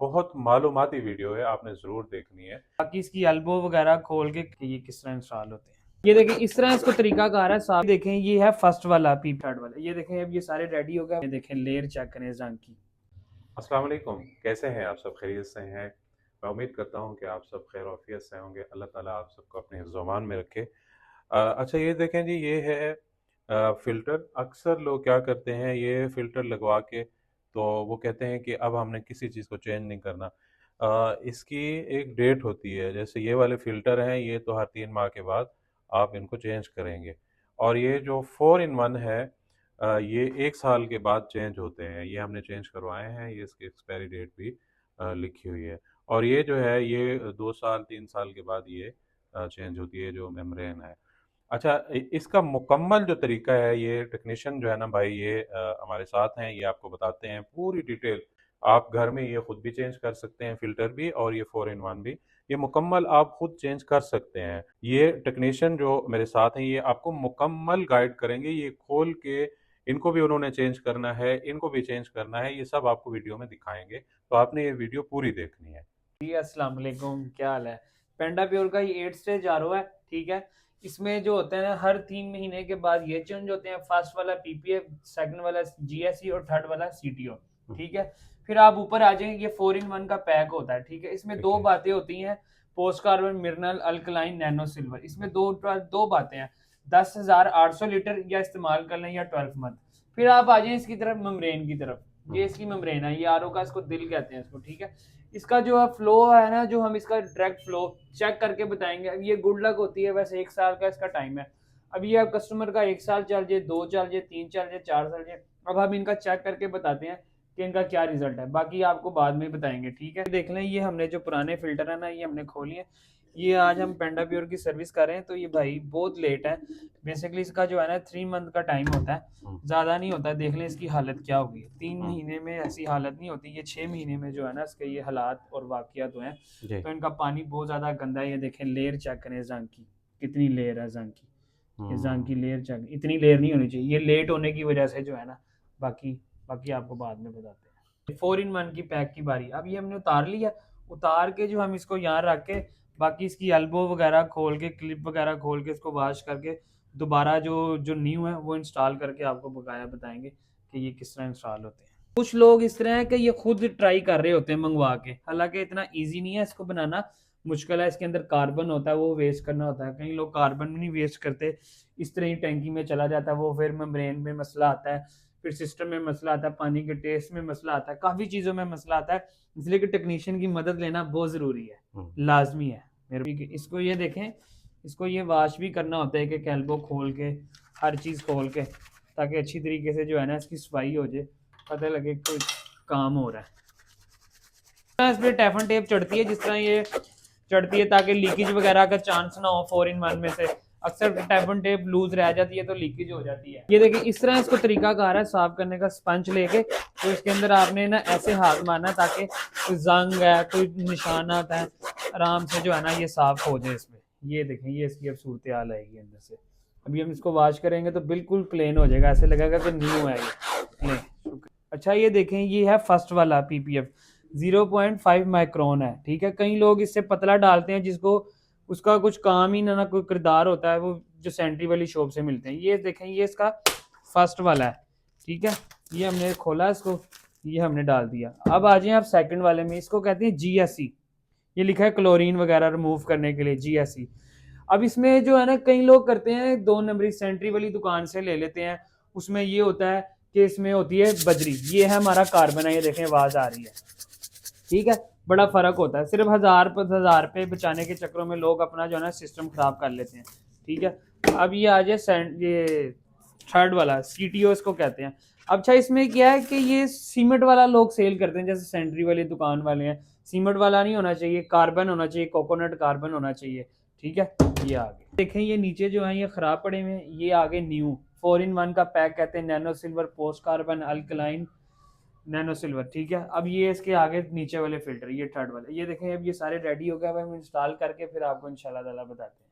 बहुत मालूमाती वीडियो है, आपने ज़रूर देखनी है। बाकी इसकी एल्बो वगैरह खोल के ये किस तरह इंस्टॉल होते हैं, ये देखें इस तरह इसको तरीका कार है साहब। देखें ये है फर्स्ट वाला पी थर्ड वाला, ये देखें अब ये सारे रेडी हो गए। ये देखें लेयर चेक करें जंग की। अस्सलाम वालेकुम, कैसे हैं आप सब? खैरियत से हैं? मैं उम्मीद करता हूं कि आप सब खैर आफियत से होंगे। अल्लाह ताला आप सबको अपने हिफ्ज़-ओ-अमान में रखे। अच्छा, ये देखें जी, ये है फ़िल्टर। अक्सर लोग क्या करते हैं, ये फ़िल्टर लगवा के तो वो कहते हैं कि अब हमने किसी चीज़ को चेंज नहीं करना। इसकी एक डेट होती है, जैसे ये वाले फ़िल्टर हैं, ये तो हर 3 माह के बाद आप इनको चेंज करेंगे। और ये जो 4 इन 1 है, ये 1 साल के बाद चेंज होते हैं। ये हमने चेंज करवाए हैं, ये इसकी एक्सपायरी डेट भी लिखी हुई है। और ये जो है, ये 2 साल 3 साल के बाद ये चेंज होती है, जो मेम्ब्रेन है। अच्छा, इसका मुकम्मल जो तरीका है, ये टेक्नीशियन जो है ना भाई, ये हमारे साथ हैं, ये आपको बताते हैं पूरी डिटेल। आप घर में ये खुद भी चेंज कर सकते हैं, फ़िल्टर भी और ये 4 इन 1 भी। ये मुकम्मल आप खुद चेंज कर सकते हैं। ये टेक्नीशियन जो मेरे साथ हैं, ये आपको मुकम्मल गाइड करेंगे। ये खोल के इनको भी उन्होंने चेंज करना है, इनको भी चेंज करना है, ये सब आपको वीडियो में दिखाएंगे। तो आपने ये वीडियो पूरी देखनी है। जी अस्सलाम वालेकुम, क्या हाल है? पेंडा प्योर का ये 8 स्टेज आरओ है, ठीक है। इसमें जो होते हैं ना, हर 3 महीने के बाद ये चेंज होते हैं। फर्स्ट वाला पीपीएफ, सेकंड वाला जीएसई और थर्ड वाला सीटीओ, ठीक है। फिर आप ऊपर आ जाएंगे, ये 4 इन 1 का पैक होता है, ठीक है। इसमें ठीक दो है। बातें होती हैं, post carbon mineral alkaline nano silver. इसमें दो बातें हैं, 10,800 लीटर या इस्तेमाल कर लें या 12 मंथ। फिर आप आ जाएं इसकी तरफ, मेम्ब्रेन की तरफ। ये इसकी मेम्ब्रेन है, ये आरओ का, इसको दिल कहते हैं इसको, ठीक है। इसका जो है फ्लो है ना, जो हम इसका डायरेक्ट फ्लो चेक करके बताएंगे। अब ये गुड लक होती है, वैसे 1 साल का इसका टाइम है। अब ये कस्टमर का 1 साल चल जाए, 2 चल जाए, 3 चल जाए, 4 चल जाए। अब हम इनका चेक करके बताते हैं कि इनका क्या रिजल्ट है, बाकी आपको बाद में बताएंगे, ठीक है। देख लें, ये हमने जो पुराने फिल्टर है ना, ये हमने खोली है। ये आज हम पेंडा प्योर की सर्विस कर रहे हैं, तो ये भाई बहुत लेट है। बेसिकली इसका जो है ना 3 मंथ का टाइम होता है, ज़्यादा नहीं होता है। देख लें इसकी हालत क्या होगी। 3 महीने में ऐसी हालत नहीं होती, ये 6 महीने में जो है ना इसके ये हालात और वाक़ियात हुए हैं। जी। तो इनका पानी बहुत ज़्यादा गंदा है। ये देखें लेयर चेक करें जंग की, कितनी लेयर है जंग की। ये जंग की लेयर चेक, इतनी लेयर नहीं होनी चाहिए, ये लेट होने की वजह से जो है ना। बाकी बाकी आपको बाद में बताते हैं। 4 इन 1 की पैक की बारी। अब ये हमने उतार लिया, उतार के जो हम इसको यहाँ रख के, बाकी इसकी एल्बो वगैरह खोल के, क्लिप वगैरह खोल के, इसको वॉश करके दोबारा जो जो न्यू है वो इंस्टॉल करके आपको बकाया बताएंगे कि ये किस तरह इंस्टॉल होते हैं। कुछ लोग इस तरह है कि ये खुद ट्राई कर रहे होते हैं मंगवा के, हालांकि इतना इजी नहीं है इसको बनाना, मुश्किल है। इसके अंदर कार्बन होता है, वो वेस्ट करना होता है। कई लोग कार्बन भी नहीं वेस्ट करते, इस तरह ही टैंकी में चला जाता है वो, फिर मेम्ब्रेन में मसला आता है, फिर सिस्टम में मसला आता है, पानी के टेस्ट में मसला आता है, काफ़ी चीज़ों में मसला आता है। इसलिए कि टेक्नीशियन की मदद लेना बहुत ज़रूरी है, लाजमी है मेरे। इसको ये देखें, इसको ये वॉश भी करना होता है कि एल्बो खोल के, हर चीज़ खोल के, ताकि अच्छी तरीके से जो है ना इसकी सफाई हो जाए, पता लगे कोई काम हो रहा है। इस पर टेफन टेप चढ़ती है, जिस तरह ये चढ़ती है, ताकि लीकेज वगैरह का चांस ना हो। 4 इन 1 में से अक्सर टेफन टेप लूज रह जाती है तो लीकेज हो जाती है। ये देखिए इस तरह इसको तरीका कार है साफ करने का। स्पंज लेके तो इसके अंदर आपने ना ऐसे हाथ मारना, ताकि कोई जंग है, कोई निशानात है, आराम से जो है ना ये साफ हो जाए इसमें। ये देखें, ये इसकी अब सूरत हाल आएगी अंदर से। अभी हम इसको वॉश करेंगे तो बिल्कुल क्लीन हो जाएगा, ऐसे लगेगा कि न्यू है ये। अच्छा, ये देखें, ये है फर्स्ट वाला पीपीएफ, 0.5 माइक्रोन है, ठीक है। कई लोग इससे पतला डालते हैं, जिसको उसका कुछ काम ही ना कोई किरदार होता है, वो जो सेंट्री वाली शॉप से मिलते हैं। ये देखें, ये इसका फर्स्ट वाला है, ठीक है। ये हमने खोला इसको, ये हमने डाल दिया। अब आ जाए आप सेकंड वाले में, इसको कहते हैं जीएसई। ये लिखा है क्लोरीन वगैरह रिमूव करने के लिए, जीएसई। अब इसमें जो है ना, कई लोग करते हैं 2 नंबरी सेंट्री वाली दुकान से ले लेते हैं। उसमें ये होता है कि इसमें होती है बजरी, ये है हमारा कार्बन है। ये देखें आवाज़ आ रही है, ठीक है। बड़ा फर्क होता है। सिर्फ 1000 पे बचाने के चक्करों में लोग अपना जो है ना सिस्टम खराब कर लेते हैं, ठीक है। अब ये आ जाए ये थर्ड वाला सीटीओ इसको कहते हैं। अच्छा, इसमें क्या है कि ये सीमेंट वाला लोग सेल करते हैं, जैसे सेंट्री वाली दुकान वाले हैं। सीमेंट वाला नहीं होना चाहिए, कार्बन होना चाहिए, कोकोनट कार्बन होना चाहिए, ठीक है। ये आगे देखें, ये नीचे जो है ये खराब पड़े हुए हैं, ये आगे न्यू 4 इन 1 का पैक कहते हैं, nano silver post carbon alkaline nano silver, ठीक है। अब ये इसके आगे नीचे वाले फिल्टर, ये थर्ड वाले, ये देखें अब ये सारे रेडी हो गए। अब हम इंस्टॉल करके फिर आपको इंशाल्लाह ताला बताते हैं।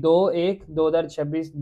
2/1/2026,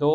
2